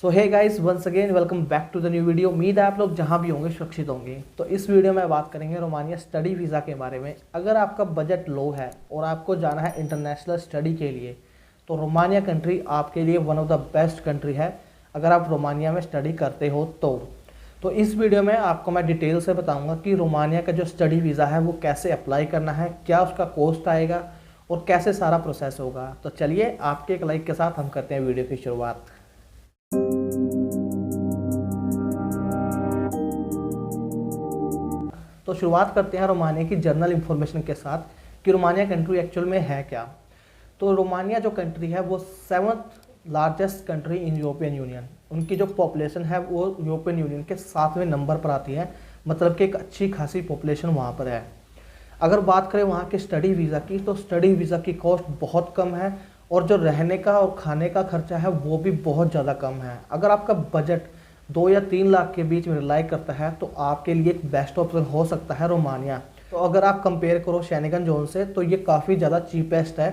So hey guys, once again welcome back to the new video. उम्मीद है आप लोग जहां भी होंगे सुरक्षित होंगे। तो इस वीडियो में बात करेंगे रोमानिया स्टडी वीज़ा के बारे में। अगर आपका बजट लो है और आपको जाना है इंटरनेशनल स्टडी के लिए, तो रोमानिया कंट्री आपके लिए one of the best country है अगर आप रोमानिया में स्टडी करते हो तो इस वीडियो में आपको मैं डिटेल से बताऊंगा कि रोमानिया का जो स्टडी वीज़ा है वो कैसे अप्लाई करना है, क्या उसका कॉस्ट आएगा और कैसे सारा प्रोसेस होगा। तो चलिए आपके एक लाइक के साथ हम करते हैं वीडियो की शुरुआत। तो शुरुआत करते हैं रोमानिया की जनरल इन्फॉर्मेशन के साथ कि रोमानिया कंट्री एक्चुअल में है क्या। तो रोमानिया जो कंट्री है वो 7th largest country in European union. उनकी जो पॉपुलेशन है वो यूरोपियन यूनियन के 7वें नंबर पर आती है, मतलब कि एक अच्छी खासी पॉपुलेशन वहाँ पर है। अगर बात करें वहाँ के स्टडी वीज़ा की, तो स्टडी वीज़ा की कॉस्ट बहुत कम है और जो रहने का और खाने का खर्चा है वो भी बहुत ज़्यादा कम है। अगर आपका बजट 2 या 3 लाख के बीच में रिलाई करता है तो आपके लिए एक बेस्ट ऑप्शन हो सकता है रोमानिया। तो अगर आप कंपेयर करो शेंगन जोन से तो ये काफ़ी ज़्यादा चीपेस्ट है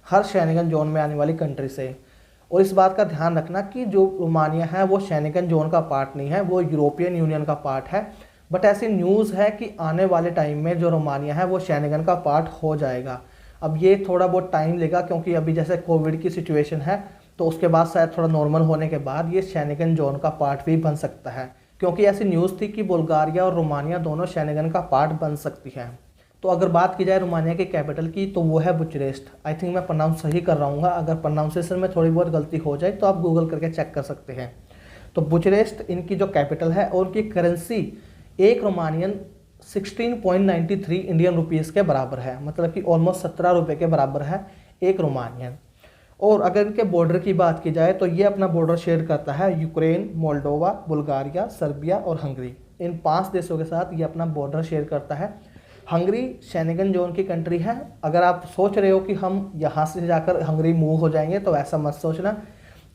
हर शेंगन जोन में आने वाली कंट्री से। और इस बात का ध्यान रखना कि जो रोमानिया है वो शेंगन जोन का पार्ट नहीं है, वो यूरोपियन यूनियन का पार्ट है। बट ऐसी न्यूज़ है कि आने वाले टाइम में जो रोमानिया है वो शेंगन का पार्ट हो जाएगा। अब ये थोड़ा बहुत टाइम लेगा क्योंकि अभी जैसे कोविड की सिचुएशन है, तो उसके बाद शायद थोड़ा नॉर्मल होने के बाद ये शेंगन जोन का पार्ट भी बन सकता है, क्योंकि ऐसी न्यूज़ थी कि बुल्गारिया और रोमानिया दोनों शेंगन का पार्ट बन सकती है। तो अगर बात की जाए रोमानिया के कैपिटल की तो वो है बुचारेस्ट। आई थिंक मैं प्रोनाउंस सही कर रहा हूँ, अगर प्रोनाउंसिएशन में थोड़ी बहुत गलती हो जाए तो आप गूगल करके चेक कर सकते हैं। तो बुचारेस्ट इनकी जो कैपिटल है और उनकी करेंसी एक रोमानियन 16.93 इंडियन रुपीज़ के बराबर है, मतलब कि ऑलमोस्ट 17 रुपये के बराबर है एक रोमानियन। और अगर इनके बॉर्डर की बात की जाए तो ये अपना बॉर्डर शेयर करता है यूक्रेन, मोल्डोवा, बुल्गारिया, सर्बिया और हंगरी। इन 5 देशों के साथ ये अपना बॉर्डर शेयर करता है। हंगरी शेंगन जोन की कंट्री है। अगर आप सोच रहे हो कि हम यहाँ से जाकर हंगरी मूव हो जाएंगे तो ऐसा मत सोचना,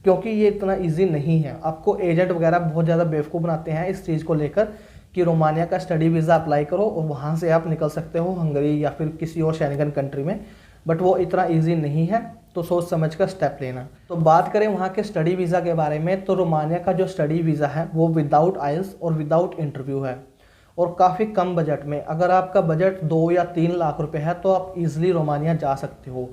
क्योंकि ये इतना ईजी नहीं है। आपको एजेंट वगैरह बहुत ज़्यादा बेवकूफ़ बनाते हैं इस चीज़ को लेकर कि रोमानिया का स्टडी वीज़ा अप्लाई करो और वहाँ से आप निकल सकते हो हंगरी या फिर किसी और शेंगन कंट्री में, बट वो इतना ईजी नहीं है। तो सोच समझ कर स्टेप लेना। तो बात करें वहाँ के स्टडी वीज़ा के बारे में, तो रोमानिया का जो स्टडी वीज़ा है वो विदाउट आइल्स और विदाउट इंटरव्यू है और काफ़ी कम बजट में। अगर आपका बजट 2 या 3 लाख रुपए है तो आप इजीली रोमानिया जा सकते हो।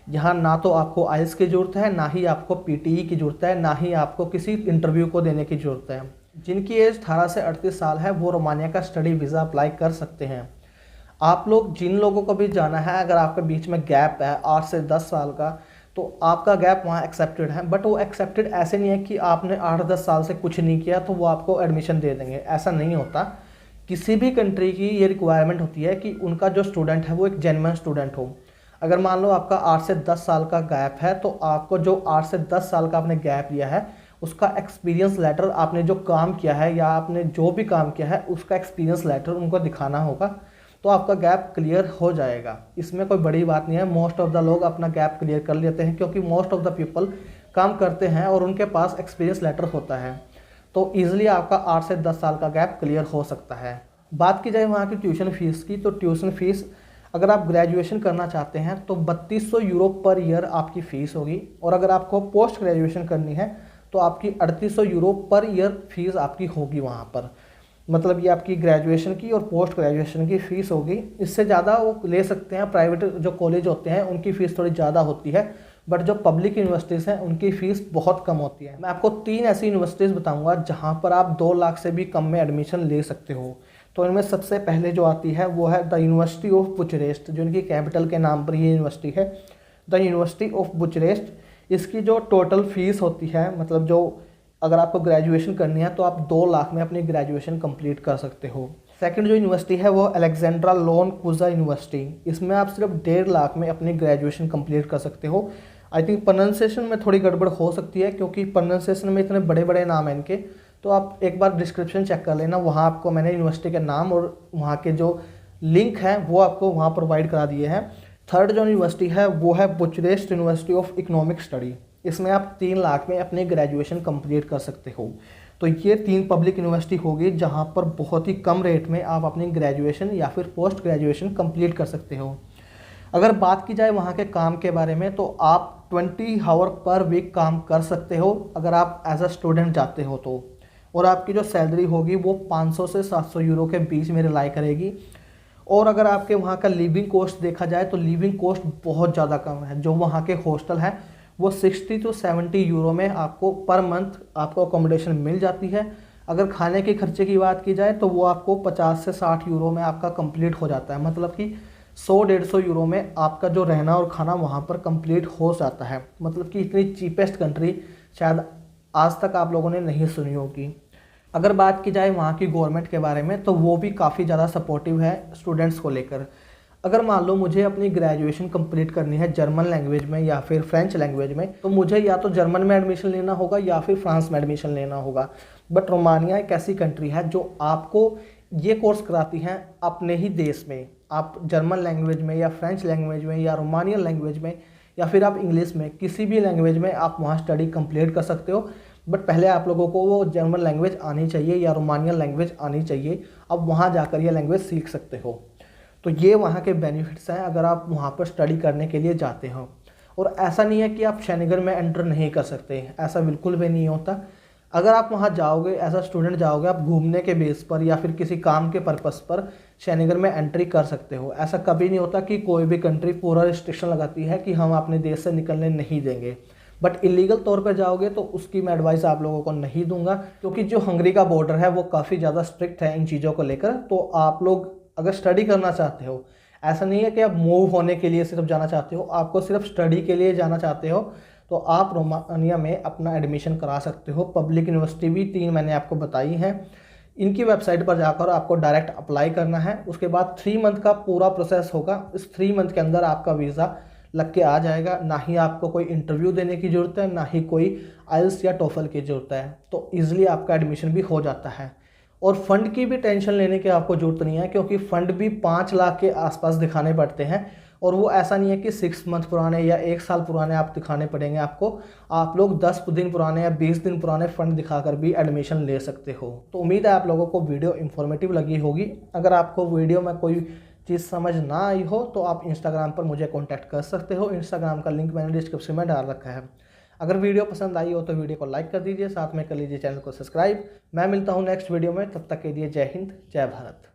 यहाँ ना तो आपको आइल्स की ज़रूरत है, ना ही आपको पीटीई की ज़रूरत है, ना ही आपको किसी इंटरव्यू को देने की ज़रूरत है। जिनकी एज 18 से 38 साल है वो रोमानिया का स्टडी वीज़ा अप्लाई कर सकते हैं। आप लोग जिन लोगों को भी जाना है, अगर आपके बीच में गैप है 8 से 10 साल का, तो आपका गैप वहाँ एक्सेप्टेड है। बट वो एक्सेप्टेड ऐसे नहीं है कि आपने 8-10 साल से कुछ नहीं किया तो वो आपको एडमिशन दे देंगे, ऐसा नहीं होता। किसी भी कंट्री की ये रिक्वायरमेंट होती है कि उनका जो स्टूडेंट है वो एक जेन्युइन स्टूडेंट हो। अगर मान लो आपका 8 से 10 साल का गैप है तो आपको जो 8 से 10 साल का आपने गैप लिया है उसका एक्सपीरियंस लेटर, आपने जो काम किया है या आपने जो भी काम किया है उसका एक्सपीरियंस लेटर उनको दिखाना होगा, तो आपका गैप क्लियर हो जाएगा। इसमें कोई बड़ी बात नहीं है। मोस्ट ऑफ द लोग अपना गैप क्लियर कर लेते हैं क्योंकि मोस्ट ऑफ द पीपल काम करते हैं और उनके पास एक्सपीरियंस लेटर होता है। तो ईजिली आपका 8 से 10 साल का गैप क्लियर हो सकता है। बात की जाए वहाँ की ट्यूशन फ़ीस की, तो ट्यूशन फ़ीस अगर आप ग्रेजुएशन करना चाहते हैं तो 3200 यूरो पर ईयर आपकी फ़ीस होगी, और अगर आपको पोस्ट ग्रेजुएशन करनी है तो आपकी 3800 यूरो पर ईयर फीस आपकी होगी वहाँ पर। मतलब ये आपकी ग्रेजुएशन की और पोस्ट ग्रेजुएशन की फ़ीस होगी। इससे ज़्यादा वो ले सकते हैं, प्राइवेट जो कॉलेज होते हैं उनकी फ़ीस थोड़ी ज़्यादा होती है, बट जो पब्लिक यूनिवर्सिटीज़ हैं उनकी फ़ीस बहुत कम होती है। मैं आपको 3 ऐसी यूनिवर्सिटीज़ बताऊँगा जहाँ पर आप 2 लाख से भी कम में एडमिशन ले सकते हो। तो इनमें सबसे पहले जो आती है वो है द यूनिवर्सिटी ऑफ बुचारेस्ट, जो इनकी कैपिटल के नाम पर ये यूनिवर्सिटी है, द यूनिवर्सिटी ऑफ बुचारेस्ट। इसकी जो टोटल फ़ीस होती है, मतलब जो अगर आपको ग्रेजुएशन करनी है तो आप 2 लाख में अपनी ग्रेजुएशन कंप्लीट कर सकते हो। सेकंड जो यूनिवर्सिटी है वो अलेक्जेंड्रा लोन कुजा यूनिवर्सिटी। इसमें आप सिर्फ 1.5 लाख में अपनी ग्रेजुएशन कंप्लीट कर सकते हो। आई थिंक प्रोनाउंसिएशन में थोड़ी गड़बड़ हो सकती है क्योंकि प्रोनाउंसिएशन में इतने बड़े बड़े नाम हैं इनके, तो आप एक बार डिस्क्रिप्शन चेक कर लेना, वहाँ आपको मैंने यूनिवर्सिटी के नाम और वहाँ के जो लिंक हैं वो आपको वहाँ प्रोवाइड करा दिए हैं। थर्ड जो यूनिवर्सिटी है वो है Bucharest university of economic study. इसमें आप 3 लाख में अपनी ग्रेजुएशन कंप्लीट कर सकते हो। तो ये 3 पब्लिक यूनिवर्सिटी होगी जहाँ पर बहुत ही कम रेट में आप अपनी ग्रेजुएशन या फिर पोस्ट ग्रेजुएशन कंप्लीट कर सकते हो। अगर बात की जाए वहाँ के काम के बारे में, तो आप 20 आवर पर वीक काम कर सकते हो अगर आप एज अ स्टूडेंट जाते हो तो। और आपकी जो सैलरी होगी वो 500 से 700 यूरो के बीच में रिलाई करेगी। और अगर आपके वहाँ का लिविंग कॉस्ट देखा जाए तो लिविंग कॉस्ट बहुत ज़्यादा कम है। जो वहाँ के हॉस्टल है वो 60 to 70 यूरो में आपको पर मंथ आपको अकोमोडेशन मिल जाती है। अगर खाने के खर्चे की बात की जाए तो वो आपको 50 से 60 यूरो में आपका कंप्लीट हो जाता है। मतलब कि 100-150 यूरो में आपका जो रहना और खाना वहाँ पर कंप्लीट हो जाता है। मतलब कि इतनी चीपेस्ट कंट्री शायद आज तक आप लोगों ने नहीं सुनी होगी। अगर बात की जाए वहाँ की गवर्नमेंट के बारे में तो वो भी काफ़ी ज़्यादा सपोर्टिव है स्टूडेंट्स को लेकर। अगर मान लो मुझे अपनी ग्रेजुएशन कंप्लीट करनी है जर्मन लैंग्वेज में या फिर फ्रेंच लैंग्वेज में, तो मुझे या तो जर्मन में एडमिशन लेना होगा या फिर फ्रांस में एडमिशन लेना होगा। बट रोमानिया एक ऐसी कंट्री है जो आपको ये कोर्स कराती है अपने ही देश में। आप जर्मन लैंग्वेज में या फ्रेंच लैंग्वेज में या रोमानियन लैंग्वेज में या फिर आप इंग्लिश में, किसी भी लैंग्वेज में आप वहाँ स्टडी कंप्लीट कर सकते हो। बट पहले आप लोगों को वो जर्मन लैंग्वेज आनी चाहिए या रोमानियन लैंग्वेज आनी चाहिए। अब वहाँ जाकर ये लैंग्वेज सीख सकते हो। तो ये वहाँ के बेनिफिट्स हैं अगर आप वहाँ पर स्टडी करने के लिए जाते हो। और ऐसा नहीं है कि आप शनिगर में एंटर नहीं कर सकते, ऐसा बिल्कुल भी नहीं होता। अगर आप वहाँ जाओगे एज अ स्टूडेंट जाओगे, आप घूमने के बेस पर या फिर किसी काम के पर्पस पर शनिगर में एंट्री कर सकते हो। ऐसा कभी नहीं होता कि कोई भी कंट्री पूरा रिस्ट्रिक्शन लगाती है कि हम अपने देश से निकलने नहीं देंगे। बट इलीगल तौर पर जाओगे तो उसकी मैं एडवाइस आप लोगों को नहीं दूंगा, क्योंकि जो हंगरी का बॉर्डर है वो काफ़ी ज़्यादा स्ट्रिक्ट है इन चीज़ों को लेकर। तो आप लोग अगर स्टडी करना चाहते हो, ऐसा नहीं है कि आप मूव होने के लिए सिर्फ जाना चाहते हो, आपको सिर्फ स्टडी के लिए जाना चाहते हो तो आप रोमानिया में अपना एडमिशन करा सकते हो। पब्लिक यूनिवर्सिटी भी 3 मैंने आपको बताई हैं। इनकी वेबसाइट पर जाकर आपको डायरेक्ट अप्लाई करना है। उसके बाद 3 मंथ का पूरा प्रोसेस होगा। इस 3 मंथ के अंदर आपका वीज़ा लग के आ जाएगा। ना ही आपको कोई इंटरव्यू देने की ज़रूरत है, ना ही कोई आइल्स या टोफल की ज़रूरत है। तो ईज़िली आपका एडमिशन भी हो जाता है। और फंड की भी टेंशन लेने की आपको ज़रूरत नहीं है, क्योंकि फ़ंड भी 5 लाख के आसपास दिखाने पड़ते हैं। और वो ऐसा नहीं है कि 6 मंथ पुराने या 1 साल पुराने आप दिखाने पड़ेंगे आपको। आप लोग 10 दिन पुराने या 20 दिन पुराने फ़ंड दिखाकर भी एडमिशन ले सकते हो। तो उम्मीद है आप लोगों को वीडियो इन्फॉर्मेटिव लगी होगी। अगर आपको वीडियो में कोई चीज़ समझ ना आई हो तो आप इंस्टाग्राम पर मुझे कॉन्टैक्ट कर सकते हो। इंस्टाग्राम का लिंक मैंने डिस्क्रिप्शन में डाल रखा है। अगर वीडियो पसंद आई हो तो वीडियो को लाइक कर दीजिए, साथ में कर लीजिए चैनल को सब्सक्राइब। मैं मिलता हूँ नेक्स्ट वीडियो में, तब तक के लिए जय हिंद, जय भारत।